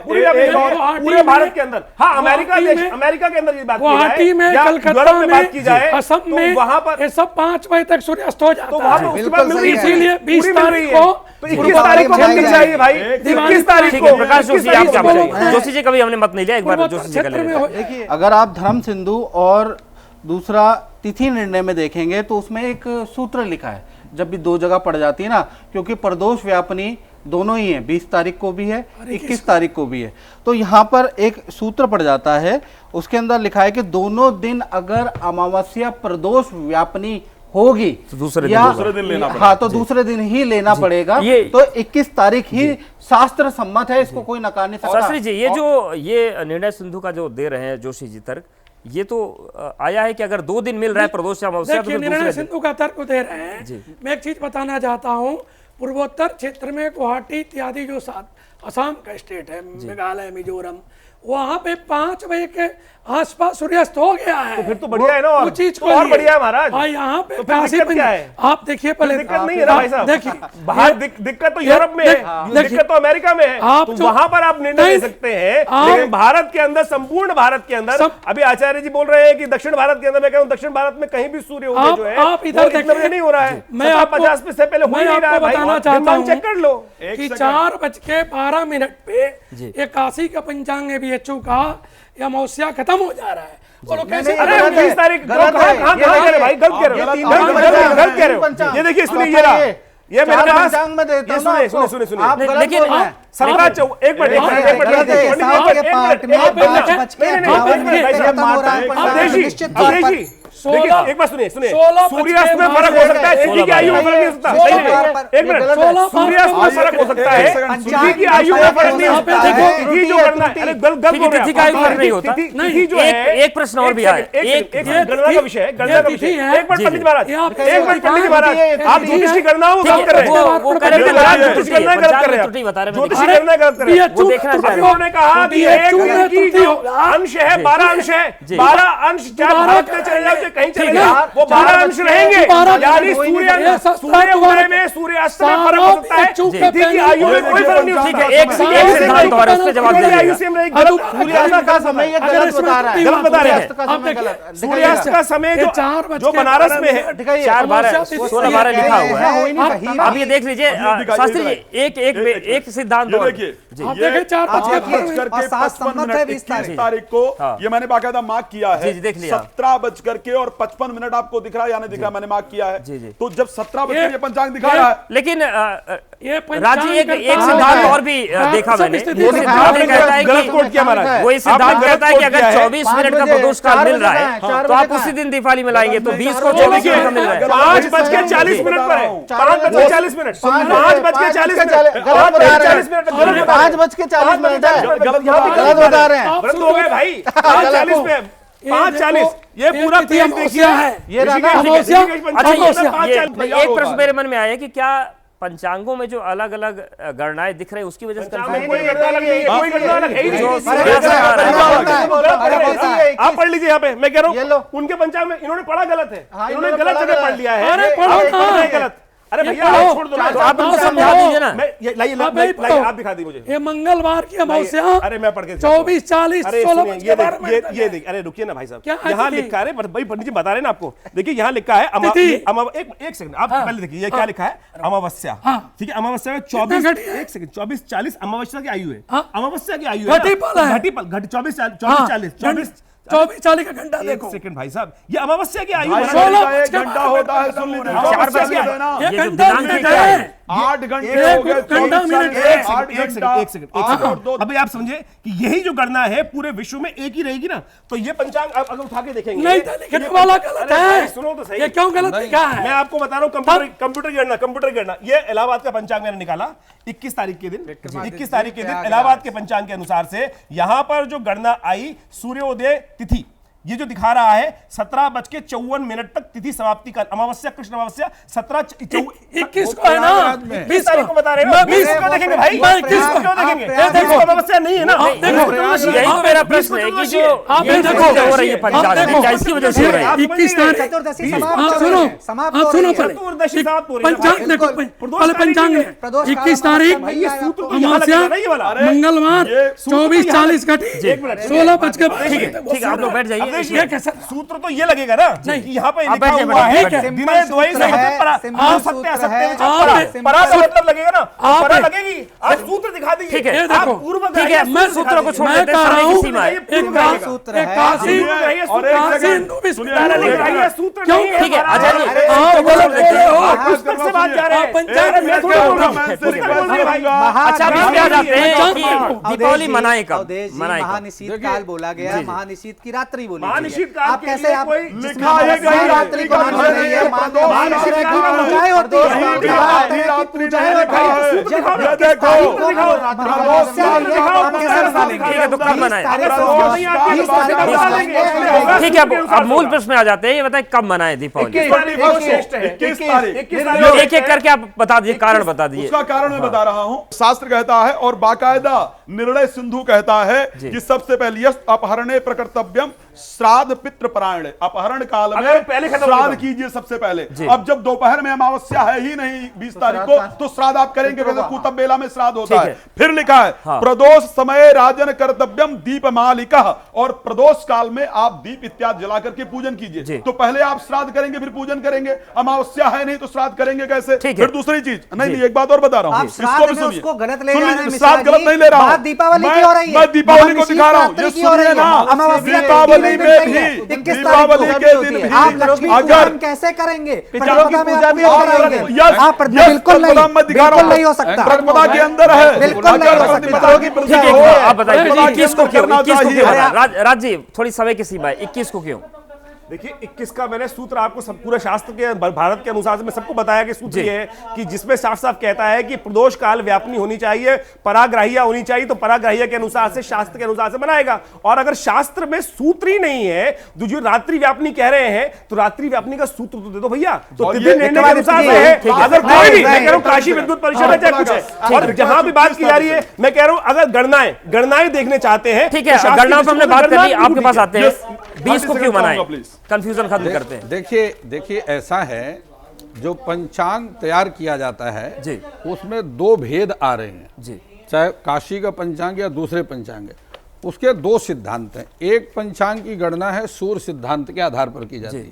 पूरे भारत के अंदर। हाँ, अमेरिका के अंदर ये बात गुवाहाटी में, कलकत्ता में, बात की जाए, असम में, वहां पर ये सब 5 बजे तक सूर्यास्त हो जाता है। तो उसके बाद मिल रही है, इसीलिए 20 तारीख को, तो 21 तारीख को बननी चाहिए भाई। 21 तारीख को प्रकाश जोशी, आप क्या बताएंगे? जोशी जी कभी हमने मत नहीं लिया, एक बार जोशी जी का ले लेते हैं। देखिए, अगर आप धर्म सिंधु और दूसरा तिथि निर्णय में देखेंगे तो उसमें एक सूत्र लिखा है, जब भी दो जगह पड़ जाती है ना, क्योंकि प्रदोष व्यापनी दोनों ही है, 20 तारीख को भी है, 21 तारीख को भी है। तो यहाँ पर एक सूत्र पड़ जाता है, उसके अंदर लिखा है कि दोनों दिन अगर अमावस्या प्रदोष व्यापनी होगी तो दूसरे दिन लेना पड़ेगा। हाँ, तो दूसरे दिन ही लेना पड़ेगा। तो 21 तारीख ही शास्त्र सम्मत है, इसको कोई नकार नहीं सकता। शास्त्री जी, ये निर्णय सिंधु का जो दे रहे हैं जोशी जी तर्क, ये तो आया है कि अगर 2 दिन मिल रहा है प्रदोष अमावस्या, तो निर्णय सिंधु का तर्क दे रहे हैं। मैं एक चीज बताना चाहता हूँ, पूर्वोत्तर क्षेत्र में गुवाहाटी इत्यादि जो असम का स्टेट है, मेघालय, मिजोरम, वहाँ पे 5 बजे के आसपास सूर्यास्त हो गया है। तो फिर तो बढ़िया है ना, और चीज को और बढ़िया है महाराज। यहाँ पे तो दिक्कत क्या है? आप देखिए पहले, दिक्कत नहीं है ना भाई साहब। देखिए, बाहर दिक्कत तो यूरोप में है, दिक्कत तो अमेरिका में है, तो वहां पर आप निर्णय ले सकते हैं। लेकिन भारत के अंदर, संपूर्ण भारत के अंदर, अभी आचार्य जी बोल रहे हैं कि दक्षिण भारत के अंदर, मैं कहूँ दक्षिण भारत में कहीं भी सूर्य उदय जो है आप इधर देखिए, नहीं हो रहा है। मैं 50 से पहले हो नहीं रहा है भाई, बताना चाहता हूँ, चेक कर लो कि 4:12 पे एकादशी का पंचांग है BHU का, ये अमावस्या खत्म हो जा रहा है। बोलो कैसे? अरे 20 तारीख कहाँ कह रहे हैं भाई? गलत कह रहे हो। ये देखिए, सुनिए, ये मेरे पास, सुनिए, लेकिन 17 एक मिनट, एक बात सुनिए, सूर्यास्त में फर्क हो सकता है, तिथि की आयु में फर्क नहीं हो सकता। एक मिनट, सूर्यास्त में फर्क हो सकता है, तिथि की आयु में फर्क नहीं हो सकता। तिथि जो करना है, अरे तिथि का आयु फर्क नहीं होता। तिथि जो है, एक प्रश्न और भी है, एक गणना का विषय है, गणना का विषय। एक मिनट पंडित महाराज, एक मिनट पंडित महाराज, आप ज्योतिष की गणना गलत कर रहे हैं, ज्योतिष की गणना गलत कर रहे हैं, ज्योतिष की गणना गलत कर रहे हैं। उन्होंने कहा कि एक जो अंश है, 12 अंश है, 12 अंश चाहे भारत में चले जाओ, कहीं चलेगा, वो 12 अंश रहेंगे। यानी सूर्य उदय में, सूर्यास्त में फर्क हो सकता है, तिथि की आयु में कोई फर्क नहीं हो सकता। एक सिद्धांत और उस पे जवाब दीजिए। आयु से हम सूर्यास्त का समय गलत बता रहे हैं। सूर्यास्त का समय जो बनारस में है, 4:12 16:12 लिखा हुआ है। आप ये देख लीजिए शास्त्री जी, एक सिद्धांत और देखिए, 4:55 तारीख को ये मैंने बाकायदा मार्क किया है। 17:55 आपको दिख रहा है या नहीं दिख रहा? मैंने मार्क किया है। तो जब 17 बजे ये पंचांग दिखा रहा है, लेकिन राजी एक सिद्धांत और भी देखा मैंने, वो सिद्धांत कहता है कि वो सिद्धांत कहता है कि अगर 24 मिनट का प्रदोष काल मिल रहा है तो आप उसी दिन दीपावली में लाएंगे, तो 20 को 24 मिनट का मिल रहा है। 5:40 पर है, 5:40 मिनट, 5:40 मिनट, 5:40 मिनट है, गलत बता रहे हैं, गलत हो गए भाई। 5:40 पे 5:40 ये पूरा पेज देखिए है, ये एक प्रश्न मेरे मन में आया कि क्या पंचांगों में जो अलग अलग गणनाएं दिख रही है उसकी वजह से आप पढ़ लीजिए यहाँ पे, मैं कह रहा हूँ उनके पंचांग में इन्होंने पढ़ा गलत है, इन्होंने गलत जगह पढ़ लिया है, गलत। अरे भैया पढ़ो। छोड़ दो, आप उनको समझा दीजिए ना। लाइए आप दिखा दी मुझे। ये मंगलवार की अमावस्या, अरे मैं पढ़ के 24, 40, 16 बजे के बारे में ये देखिए, अरे रुकिए ना भाई साहब, क्या यहाँ तिथि? लिखा है, भाई पंडित जी बता रहे हैं ना आपको, देखिए यहाँ लिखा है एक सेकंड, आप पहले देखिए ये क्या लिखा है, अमावस्या, ठीक है, अमावस्या में 24, एक सेकंड, 24-40 अमावस्या की आयु है, अमावस्या की आयु है, घटी 24-40 24-40 का घंटा देखो। सेकंड भाई साहब, ये अमावस्या की आयु है, 1 घंटा होता है, सुन लीजिए, 4 बजे ये घंटा है, 8 घंटे हो गए, एक सेकंड, अभी आप समझे कि यही जो गणना है पूरे विश्व में एक ही रहेगी ना, तो ये पंचांग अगर उठा के देखेंगे नहीं था, लिखने वाला गलत है। सुनो तो सही, ये क्यों गलत लिखा है? मैं आपको बता रहा हूँ, कंप्यूटर गणना, ये इलाहाबाद का पंचांग मैंने निकाला 21 तारीख के दिन, 21 तारीख के दिन इलाहाबाद के पंचांग के अनुसार से यहां पर जो गणना आई, सूर्योदय तिथि ये जो दिखा रहा है 17:54 तक तिथि समाप्ति का, अमावस्या कृष्ण अमावस्या 21 को है ना, 20 तारीख को बता रहे हैं, 20 को देखेंगे भाई, 21 को क्यों देखेंगे? देखो अमावस्या नहीं है ना, यही तो मेरा प्रश्न है कि जो ये देखो हो रही है पंचांग में, क्या इसकी वजह से हो रही है? 21 तारीख चतुर्दशी सुनो, समाप्त आप सुनो चतुर्दशी समाप्त हो रही है, पंचांग देखो, पहले पंचांग है 21 तारीख अमावस्या, मंगलवार 24-40 घटी 16 बज के, ठीक है, आप लोग बैठ जाइए। सूत्र तो ये लगेगा ना कि यहाँ पे लिखा हुआ है दिने द्वय से परा का मतलब लगेगा ना, परा लगेगी, आप सूत्र दिखा दीजिए। ठीक है, आप पूर्व ठीक है, मैं सूत्रों को छोड़ देते हैं, समय की सीमा है। सूत्र है काशी और एक सेकंड, सूत्र क्यों? ठीक है, अच्छा जी, पुस्तक से बात जा रहे हैं, अच्छा अभी इसमें आ जाते हैं कि दीपावली मनाए कब? मनाए कब? महानिशीत काल बोला गया, महानिशीत की रात्रि बोली गई। महानिशीत काल आप के कैसे लिए आप कोई जिसमें लिखा है अमावस्या रात्रि को मानी रही है, महानिशीत की पूजाएं होती है, पूजाएं होती है, तो कब मनाए? ठीक है, अब मूल प्रश्न में आ जाते हैं, ये बताएं कब मनाए दीपावली? 21 तारीख, एक एक करके आप बता दीजिए, कारण बता दीजिए। उसका कारण मैं बता रहा हूं, शास्त्र कहता है और बाकायदा निर्णय सिंधु कहता है कि सबसे पहले अपहरणे प्रकर्तव्यम श्राद्ध पितृ परायण, अपहरण काल में श्राद्ध कीजिए सबसे पहले। अब जब दोपहर में अमावस्या है ही नहीं 20 तारीख को, तो श्राद्ध आप करेंगे कैसे? कुतब बेला में श्राद्ध होता है। फिर लिखा है प्रदोष समय राजन कर्तव्यम दीप मालिका, और प्रदोष काल में आप दीप इत्यादि जला करके पूजन कीजिए। तो पहले आप श्राद्ध करेंगे फिर पूजन करेंगे, अमावस्या है नहीं तो श्राद्ध करेंगे कैसे? फिर दूसरी चीज, नहीं एक बात और बता रहा हूँ, इसको भी सुनिए, श्राद्ध गलत नहीं ले रहा हूँ, दीपावली की हो रही है, मैं दीपावली को दिखा रहा हूँ, ये सुनिए ना, दीपावली में भी, दीपावली के दिन भी आप लक्ष्मी पूजन कैसे करेंगे? प्रतिपदा में आप पूजा कराएंगे? आप बिल्कुल नहीं हो सकता, प्रतिपदा के अंदर है, बिल्कुल नहीं हो सकता। आप बताइए 21 को क्यों? 21 को क्यों? राजीव, थोड़ी समय की सीमा है, 21 को क्यों? देखिए 21 का मैंने सूत्र आपको सब पूरे शास्त्र के भारत के अनुसार से मैं सबको बताया कि सूत्र ये है कि जिसमें साफ साफ कहता है कि प्रदोष काल व्यापनी होनी चाहिए, पराग्राह्या होनी चाहिए, तो पराग्राह्य के अनुसार से शास्त्र के अनुसार से बनाएगा। और अगर शास्त्र में सूत्र ही नहीं है, तो जो रात्रि व्यापनी कह रहे हैं, तो रात्रि व्यापनी का सूत्र तो दे दो भैया। तो तिथि निर्णय के अनुसार से है, अगर कोई भी, मैं कह रहा हूं काशी विद्युत परिषद है चाहे कुछ है, और जहां भी बात की जा रही है, मैं कह रहा हूं अगर गणनाएं देखने चाहते हैं, ठीक है, गणनाओं पर हमने बात कर ली, आपके पास आते हैं 20 को क्यों मनाएं? कंफ्यूजन खत्म करते हैं। देखिए ऐसा है, जो पंचांग तैयार किया जाता है जी, उसमें दो भेद आ रहे हैं जी, चाहे काशी का पंचांग या दूसरे पंचांग है, उसके दो सिद्धांत हैं। एक पंचांग की गणना है सूर्य सिद्धांत के आधार पर की जाती है,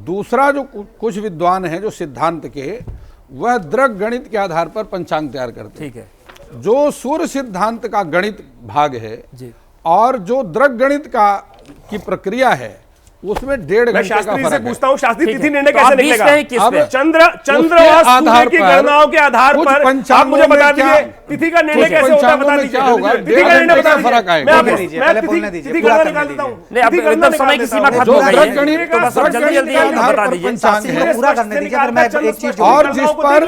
दूसरा जो कुछ विद्वान हैं जो सिद्धांत के, वह दृग गणित के आधार पर पंचांग तैयार करते हैं। ठीक है, जो सूर्य सिद्धांत का गणित भाग है जी, और जो दृग गणित का की प्रक्रिया है, उसमें 1.5 घंटे का फर्क है। पूछता हूं शास्त्री तिथि निर्णय कैसे निकलेगा? अब चंद्र और सूर्य की गणनाओं के आधार पर आप मुझे बता दीजिए तिथि का निर्णय कैसे होता है, बता दीजिए। क्या होगा? तिथि का निर्णय बता फर्क आएगा। मैं तिथि गणना निकाल देता हूं। नहीं, अब एकदम समय की सीमा खत्म हो गई है, तो बस जल्दी जल्दी बता दीजिए, पूरा करने दीजिए। फिर मैं एक चीज और जिस पर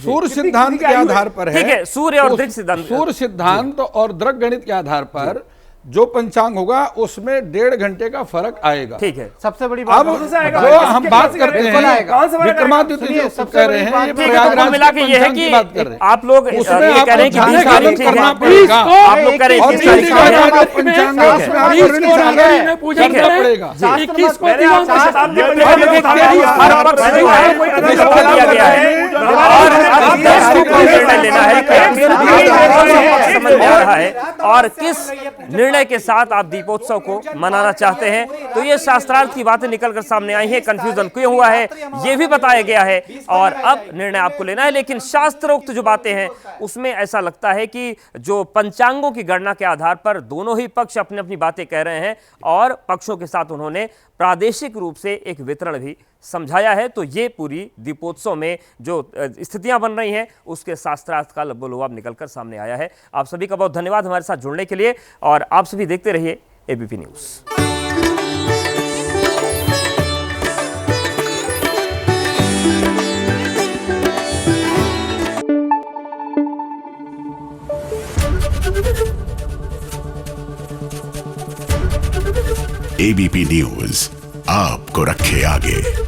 सूर्य सिद्धांत के आधार पर है, ठीक है, सूर्य और दृग सिद्धांत, सूर्य सिद्धांत और दृग गणित के आधार पर जो पंचांग होगा उसमें 1.5 घंटे का फर्क आएगा। ठीक है, सबसे बड़ी अब जो हम बात करते हैं विक्रमादित्य जो कह रहे हैं ये प्रयागराज मिला के ये है कि आप लोग उसमें ये कह रहे हैं कि 20 तारीख करना पड़ेगा, आप लोग कह रहे हैं 20 तारीख पंचांग करना पड़ेगा। 21 को हर पक्ष जो है दिया गया है और 10 को निर्णय लेना है समझ में आ रहा है और किस निर्णय के साथ आप दीपोत्सव को मनाना चाहते हैं। तो ये शास्त्रार्थ की बातें निकलकर सामने आई है, कंफ्यूजन क्यों हुआ है ये भी बताया गया है और अब निर्णय आपको लेना है। लेकिन शास्त्रोक्त जो बातें हैं उसमें ऐसा लगता है कि जो पंचांगों की गणना के आधार पर दोनों ही पक्ष अपनी अपनी बातें कह रहे हैं और पक्षों के साथ उन्होंने प्रादेशिक रूप से एक वितरण भी समझाया है। तो ये पूरी दीपोत्सव में जो स्थितियां बन रही हैं उसके शास्त्रार्थ का लबोलुआब निकलकर सामने आया है। आप सभी का बहुत धन्यवाद हमारे साथ जुड़ने के लिए और आप सभी देखते रहिए एबीपी न्यूज़। एबीपी न्यूज़ आपको रखे आगे।